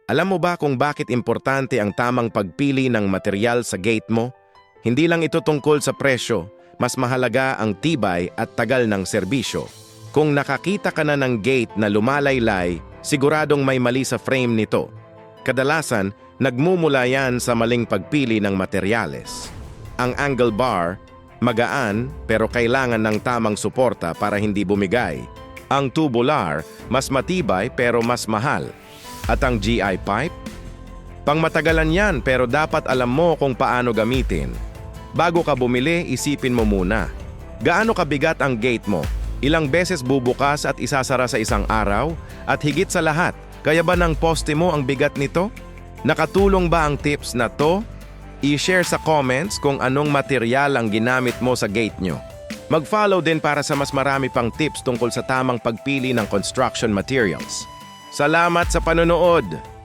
Alam mo ba kung bakit importante ang tamang pagpili ng material sa gate mo? Hindi lang ito tungkol sa presyo, mas mahalaga ang tibay at tagal ng serbisyo. Kung nakakita ka na ng gate na lumalaylay, siguradong may mali sa frame nito. Kadalasan, nagmumula yan sa maling pagpili ng materyales. Ang angle bar, magaan pero kailangan ng tamang suporta para hindi bumigay. Ang tubular, mas matibay pero mas mahal. At ang GI pipe? Pangmatagalan yan pero dapat alam mo kung paano gamitin. Bago ka bumili, isipin mo muna. Gaano kabigat ang gate mo? Ilang beses bubukas at isasara sa isang araw? At higit sa lahat, kaya ba ng poste mo ang bigat nito? Nakatulong ba ang tips na to? I-share sa comments kung anong material ang ginamit mo sa gate nyo. Mag-follow din para sa mas marami pang tips tungkol sa tamang pagpili ng construction materials. Salamat sa panonood!